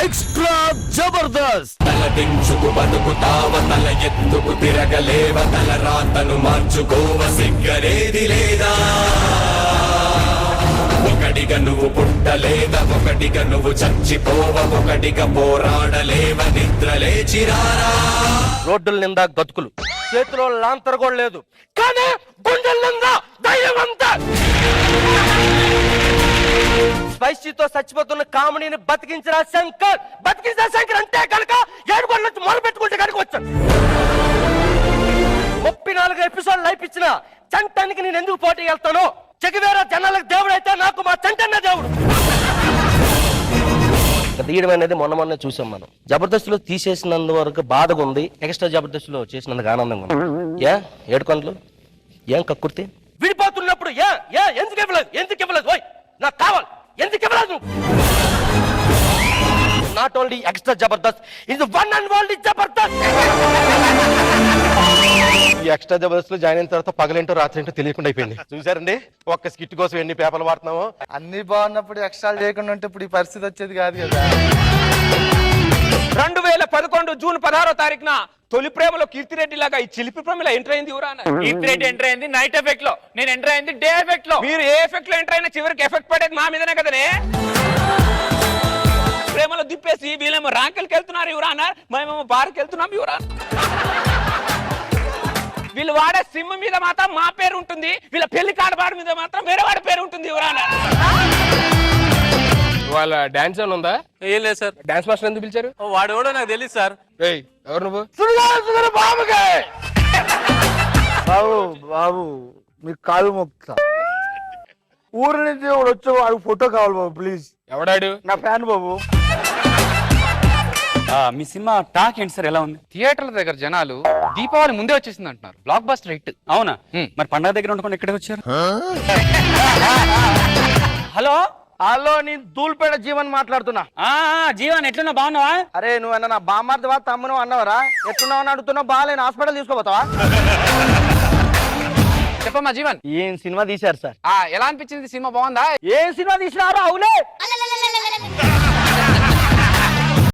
Extra Jabardasth. తల దించుకు బతుకుతావ, తల ఎత్తుకు తిరగలేవ, తల రాతను మార్చుకోవ, సిగ్గరేది లేదా? ఒకటిగా నువ్వు పుట్టలేదా, ఒకటిగా నువ్వు చచ్చిపోవ, ఒకటిగా పోరాడలేవ, నిద్ర లేచిరారా. రోడ్డుల నిండా గతుకులు, చేతిలో లాంతర్ కూడా లేదు, కానీ గుండెల నిండా ధైర్యం అంతా. స్పైసీతో చచ్చిపోతున్న కామెడీని బతికించిన శంకర్ అంటే కనుక 7 కోట్ల నుంచి మొదలు పెట్టుకుంటే కనుక వచ్చాను. 34 ఎపిసోడ్ లైఫ్ ఇచ్చిన చంటానికి నేను ఎందుకు పోటీ వెళ్తాను? చెగివేరా జనాలకు దేవుడు అయితే నాకు మా చంటన్న దేవుడు. తీయడం అనేది మొన్నే చూసాం మనం. జబర్దస్త్ లో తీసేసినందు వరకు బాధగా ఉంది, ఎక్స్ట్రా జబర్దస్త్ లో చేసినందుకు ఆనందంగా ఉంది. ఏడుకొండలు ఏం కక్కుర్తి విడిపోతున్నప్పుడు ఎందుకు ఇవ్వలేదు నాకు కావాలి, ఎందుకు ఇవ్వలేదు? నాట్ ఓన్లీ ఎక్స్ట్రా జబర్దస్త్, ఇది వన్ అండ్ ఓన్లీ జబర్దస్త్. ఈ ఎక్స్ట్రా జబర్దస్త్ లో జాయిన్ అయిన తర్వాత పగలేంటో రాత్రి తెలియకుండా అయిపోయింది. చూసారండి, ఒక్క స్కిట్ కోసం ఎన్ని పేపర్లు వాడుతున్నామో. అన్ని బాగున్నప్పుడు ఎక్స్ట్రా చేయకుండా ఉంటే ఇప్పుడు ఈ పరిస్థితి వచ్చేది కాదు కదా. 2011 జూన్ 16వ తారీఖున తొలి ప్రేమలో కీర్తిరెడ్డి లాగా ఈ చిలిపి ప్రేమలో ఎంటర్ అయింది ఊరాన. కీర్తిరెడ్డి ఎంటర్ అయింది నైట్ ఎఫెక్ట్ లో, నేను ఎంటర్ అయింది డే ఎఫెక్ట్ లో. మీరు ఏ ఎఫెక్ట్ లో ఎంటర్ అయినా చివరికి ఎఫెక్ట్ పడేది మా మీదనే కదనే. ప్రేమలో దిప్పేసి వీళ్ళేమో ర్యాంకులకి వెళ్తున్నారు యువరాన, మేమేమో బార్కి వెళ్తున్నాం యువరాన. వీళ్ళు వాడే సిమ్ మీద మాత్రం మా పేరు ఉంటుంది, వీళ్ళ పెళ్లి కార్డు మీద మాత్రం వేరే వాడి పేరు ఉంటుంది యువరాన. వాళ్ళ డాన్స్ ఏమైనా ఉందా? ఏం లేదు సార్. డాన్స్ మాస్టర్ ఎందుకు పిలిచారు? వాడు కూడా నాకు తెలియదు సార్. ఎవరు నువ్వు? బాబు బాబు మీకు కాలు మొక్కుతా, ఊరు నుంచి వచ్చి వాడు ఫోటో కావాలి బాబు ప్లీజ్. ఎవడాడు? నా ఫ్యాన్ బాబు. మీ సినిమా టాక్ ఏంటి సార్, ఎలా ఉంది? థియేటర్ల దగ్గర జనాలు దీపావళి ముందే వచ్చేసింది అంటున్నారు, బ్లాక్ బస్టర్ హిట్. అవునా? మరి పండగ దగ్గర ఉండకుండా ఎక్కడ వచ్చారు? హలో హలో, నేను దూల్పేట జీవన్ మాట్లాడుతున్నా. జీవన్ ఎట్లున్నా, బాగున్నావా? అరే నువ్వు నా బామ్మార్దివా తమ్మును అన్నవరా? ఎట్లున్నావు అని అడుగుతున్నావు, బాగాలేను, హాస్పిటల్ తీసుకోపోతావా? చెప్పమ్మా జీవన్. ఏం సినిమా తీశారు సార్? ఎలా అనిపించింది సినిమా, బాగుందా? ఏం సినిమా తీసినారు? అవులే